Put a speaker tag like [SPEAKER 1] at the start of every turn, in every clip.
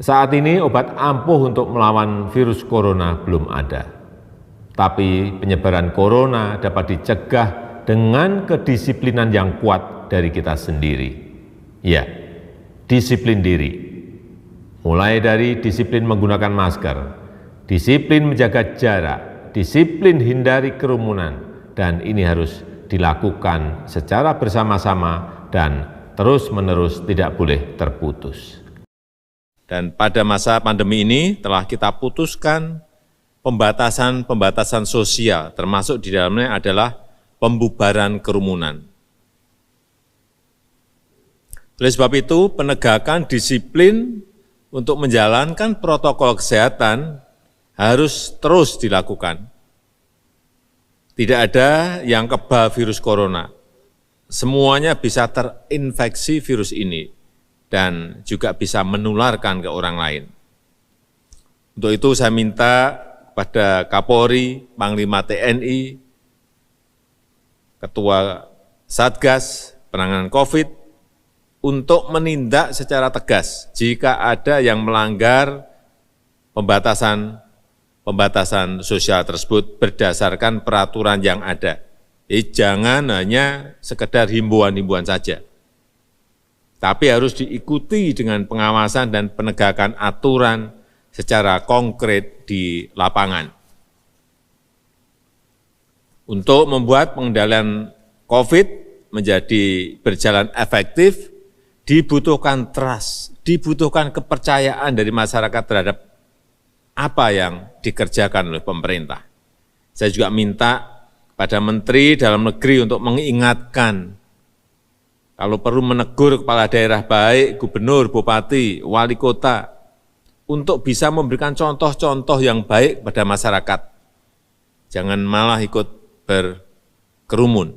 [SPEAKER 1] Saat ini obat ampuh untuk melawan virus corona belum ada. Tapi penyebaran corona dapat dicegah dengan kedisiplinan yang kuat dari kita sendiri. Ya, disiplin diri. Mulai dari disiplin menggunakan masker, disiplin menjaga jarak, disiplin hindari kerumunan, dan ini harus dilakukan secara bersama-sama dan terus-menerus tidak boleh terputus. Dan pada masa pandemi ini telah kita putuskan pembatasan-pembatasan sosial, termasuk di dalamnya adalah pembubaran kerumunan. Oleh sebab itu, penegakan disiplin untuk menjalankan protokol kesehatan harus terus dilakukan. Tidak ada yang kebal virus corona. Semuanya bisa terinfeksi virus ini dan juga bisa menularkan ke orang lain. Untuk itu saya minta kepada Kapolri, Panglima TNI, Ketua Satgas Penanganan COVID, untuk menindak secara tegas jika ada yang melanggar pembatasan sosial tersebut berdasarkan peraturan yang ada. Jadi jangan hanya sekedar himbauan-himbauan saja, tapi harus diikuti dengan pengawasan dan penegakan aturan secara konkret di lapangan. Untuk membuat pengendalian COVID menjadi berjalan efektif, dibutuhkan trust, dibutuhkan kepercayaan dari masyarakat terhadap apa yang dikerjakan oleh pemerintah. Saya juga minta kepada Menteri Dalam Negeri untuk mengingatkan, kalau perlu menegur kepala daerah baik, gubernur, bupati, wali kota, untuk bisa memberikan contoh-contoh yang baik pada masyarakat. Jangan malah ikut berkerumun.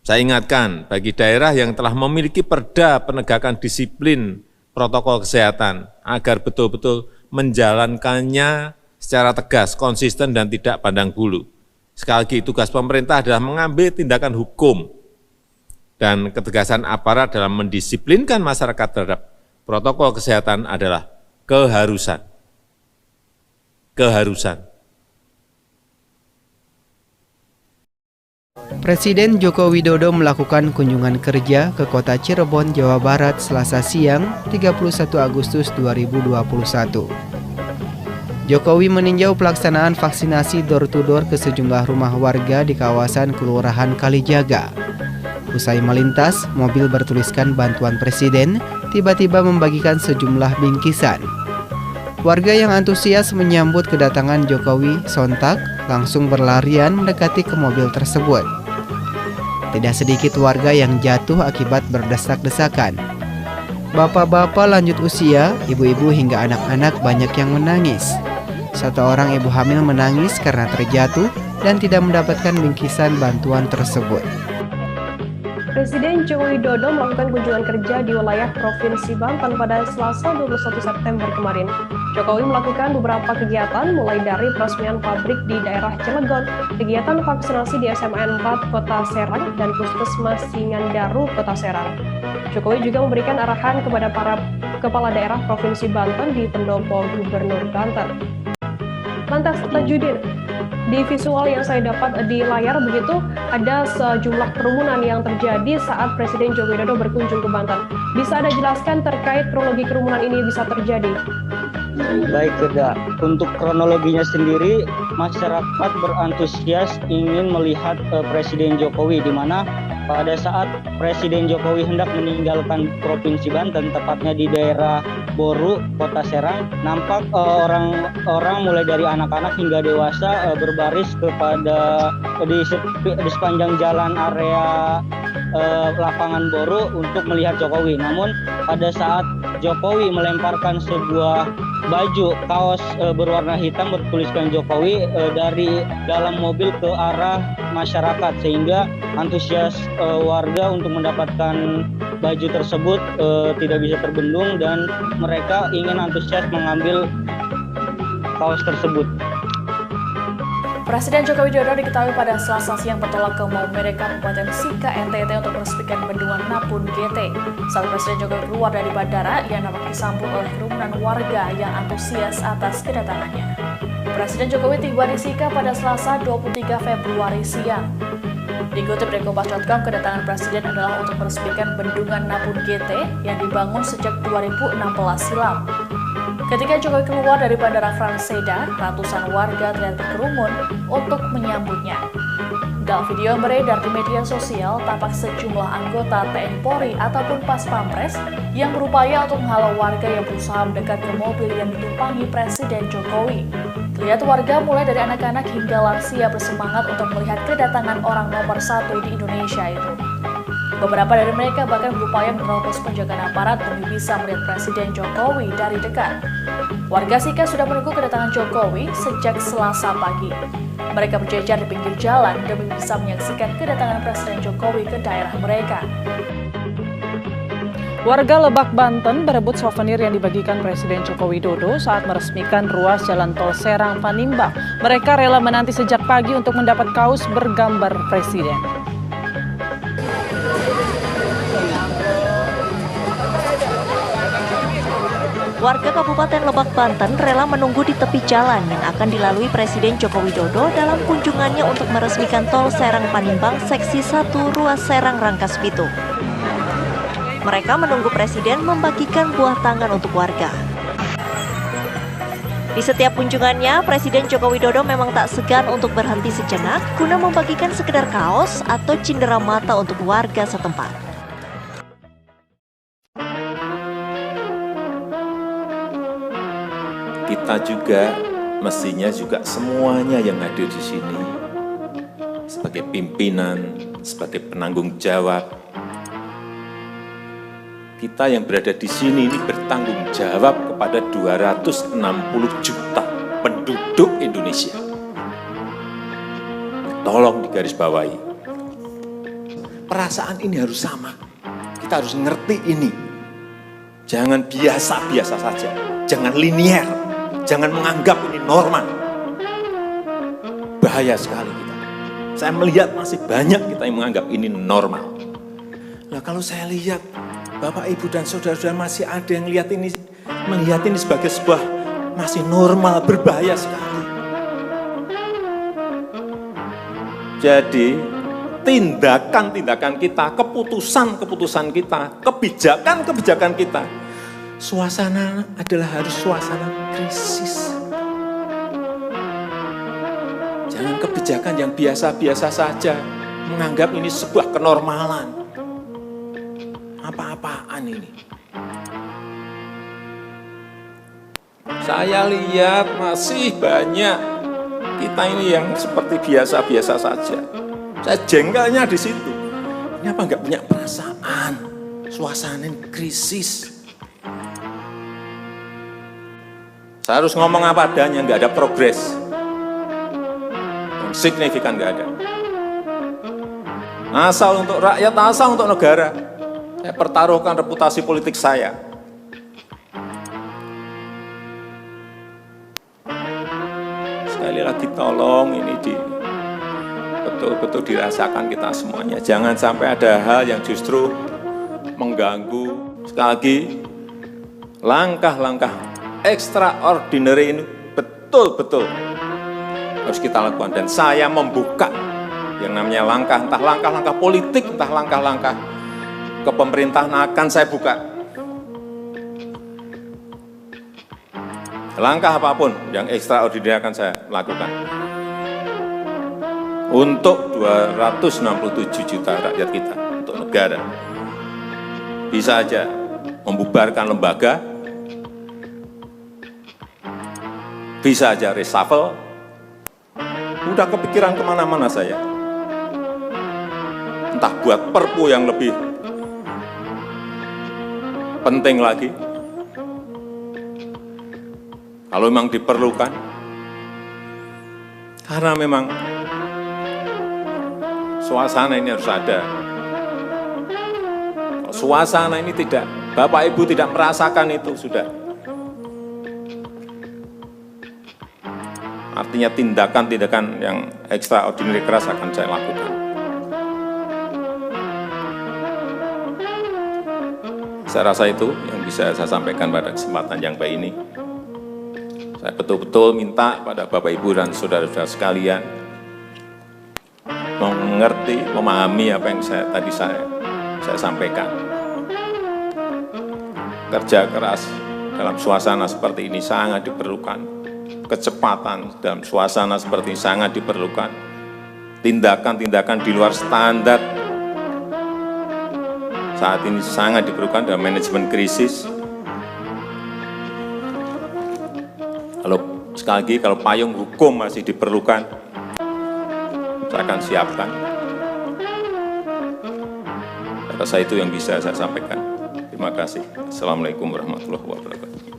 [SPEAKER 1] Saya ingatkan bagi daerah yang telah memiliki perda penegakan disiplin protokol kesehatan agar betul-betul menjalankannya secara tegas, konsisten, dan tidak pandang bulu. Sekali lagi, tugas pemerintah adalah mengambil tindakan hukum dan ketegasan aparat dalam mendisiplinkan masyarakat terhadap protokol kesehatan adalah keharusan. Keharusan.
[SPEAKER 2] Presiden Joko Widodo melakukan kunjungan kerja ke kota Cirebon, Jawa Barat, Selasa siang, 31 Agustus 2021. Jokowi meninjau pelaksanaan vaksinasi door-to-door ke sejumlah rumah warga di kawasan Kelurahan Kalijaga. Usai melintas, mobil bertuliskan bantuan presiden tiba-tiba membagikan sejumlah bingkisan. Warga yang antusias menyambut kedatangan Jokowi sontak langsung berlarian mendekati ke mobil tersebut. Tidak sedikit warga yang jatuh akibat berdesak-desakan. Bapak-bapak lanjut usia, ibu-ibu hingga anak-anak banyak yang menangis. Satu orang ibu hamil menangis karena terjatuh dan tidak mendapatkan bingkisan bantuan tersebut.
[SPEAKER 3] Presiden Joko Widodo melakukan kunjungan kerja di wilayah Provinsi Banten pada Selasa 21 September kemarin. Jokowi melakukan beberapa kegiatan mulai dari peresmian pabrik di daerah Cilegon, kegiatan vaksinasi di SMN 4 Kota Serang dan Puskesmas Singandaru Kota Serang. Jokowi juga memberikan arahan kepada para kepala daerah Provinsi Banten di pendopo Gubernur Banten. Lantas, Tajudin, di visual yang saya dapat di layar begitu ada sejumlah kerumunan yang terjadi saat Presiden Joko Widodo berkunjung ke Banten. Bisa Anda jelaskan terkait kronologi kerumunan ini bisa terjadi?
[SPEAKER 4] Baik, Firda. Untuk kronologinya sendiri, masyarakat berantusias ingin melihat Presiden Jokowi, di mana pada saat Presiden Jokowi hendak meninggalkan Provinsi Banten, tepatnya di daerah Boru, Kota Serang, nampak orang-orang mulai dari anak-anak hingga dewasa berbaris kepada di sepanjang jalan area lapangan Boru untuk melihat Jokowi. Namun pada saat Jokowi melemparkan sebuah baju kaos berwarna hitam bertuliskan Jokowi dari dalam mobil ke arah masyarakat, sehingga antusias warga untuk mendapatkan baju tersebut tidak bisa terbendung dan mereka ingin antusias mengambil kaos tersebut.
[SPEAKER 5] Presiden Joko Widodo diketahui pada Selasa siang bertolak ke Maumere, Kabupaten Sika, NTT untuk meresmikan bendungan Napun GT. Saat Presiden Jokowi keluar dari bandara, ia nampak disambut oleh kerumunan warga yang antusias atas kedatangannya. Presiden Jokowi tiba di Sika pada Selasa 23 Februari siang. Dikutip dari Kompas.com, kedatangan Presiden adalah untuk meresmikan bendungan Napun GT yang dibangun sejak 2016 silam. Ketika Jokowi keluar dari Bandara Frans Seda, ratusan warga terlihat berkerumun untuk menyambutnya. Dalam video yang beredar di media sosial, tampak sejumlah anggota TNI Polri ataupun Pas Pampres yang berupaya untuk menghalau warga yang berusaha mendekat ke mobil yang ditumpangi Presiden Jokowi. Terlihat warga mulai dari anak-anak hingga lansia bersemangat untuk melihat kedatangan orang nomor 1 di Indonesia itu. Beberapa dari mereka bahkan berupaya menerobos penjagaan aparat demi bisa melihat Presiden Jokowi dari dekat. Warga Sika sudah menunggu kedatangan Jokowi sejak Selasa pagi. Mereka berjejer di pinggir jalan demi bisa menyaksikan kedatangan Presiden Jokowi ke daerah mereka.
[SPEAKER 6] Warga Lebak, Banten berebut souvenir yang dibagikan Presiden Joko Widodo saat meresmikan ruas jalan tol Serang Panimbang. Mereka rela menanti sejak pagi untuk mendapat kaos bergambar Presiden.
[SPEAKER 7] Warga Kabupaten Lebak, Banten rela menunggu di tepi jalan yang akan dilalui Presiden Joko Widodo dalam kunjungannya untuk meresmikan tol Serang Panimbang Seksi 1 Ruas Serang Rangkas Bitung. Mereka menunggu Presiden membagikan buah tangan untuk warga. Di setiap kunjungannya, Presiden Joko Widodo memang tak segan untuk berhenti sejenak guna membagikan sekedar kaos atau cindera mata untuk warga setempat.
[SPEAKER 8] Kita juga mestinya semuanya yang hadir di sini sebagai pimpinan, sebagai penanggung jawab. Kita yang berada di sini ini bertanggung jawab kepada 260 juta penduduk Indonesia. Tolong digarisbawahi. Perasaan ini harus sama. Kita harus ngerti ini. Jangan biasa-biasa saja. Jangan linier. Jangan menganggap ini normal. Bahaya sekali kita. Saya melihat masih banyak kita yang menganggap ini normal. Nah, kalau saya lihat Bapak, Ibu, dan saudara-saudara masih ada yang melihat ini sebagai sebuah masih normal, berbahaya sekali. Jadi, tindakan-tindakan kita, keputusan-keputusan kita, kebijakan-kebijakan kita, suasana adalah harus suasana krisis. Jangan kebijakan yang biasa-biasa saja, menganggap ini sebuah kenormalan. Apa-apaan ini? Saya lihat masih banyak kita ini yang seperti biasa-biasa saja. Saya jengkelnya di situ. Ini apa nggak punya perasaan? Suasana krisis. Saya harus ngomong apa adanya, nggak ada progres. Yang signifikan nggak ada. Asal untuk rakyat, asal untuk negara. Saya pertaruhkan reputasi politik saya. Sekali lagi tolong ini betul-betul dirasakan kita semuanya. Jangan sampai ada hal yang justru mengganggu. Sekali lagi, langkah-langkah extraordinary ini betul-betul harus kita lakukan. Dan saya membuka yang namanya langkah, entah langkah-langkah politik, entah langkah-langkah kepemerintahan akan saya buka. Langkah apapun yang extraordinary akan saya lakukan. Untuk 267 juta rakyat kita, untuk negara. Bisa aja membubarkan lembaga, bisa aja reshuffle. Udah kepikiran kemana-mana saya. Entah buat perpu yang lebih penting lagi, kalau memang diperlukan, karena memang suasana ini harus ada. Kalau suasana ini tidak, Bapak Ibu tidak merasakan itu, sudah Artinya tindakan-tindakan yang extraordinary keras akan saya lakukan. Saya rasa itu yang bisa saya sampaikan pada kesempatan yang baik ini. Saya betul-betul minta pada Bapak, Ibu, dan saudara-saudara sekalian mengerti, memahami apa yang tadi saya sampaikan. Kerja keras dalam suasana seperti ini sangat diperlukan. Kecepatan dalam suasana seperti ini sangat diperlukan. Tindakan-tindakan di luar standar saat ini sangat diperlukan dalam manajemen krisis. Sekali lagi, kalau payung hukum masih diperlukan, saya akan siapkan. Saya rasa itu yang bisa saya sampaikan. Terima kasih. Assalamualaikum warahmatullahi wabarakatuh.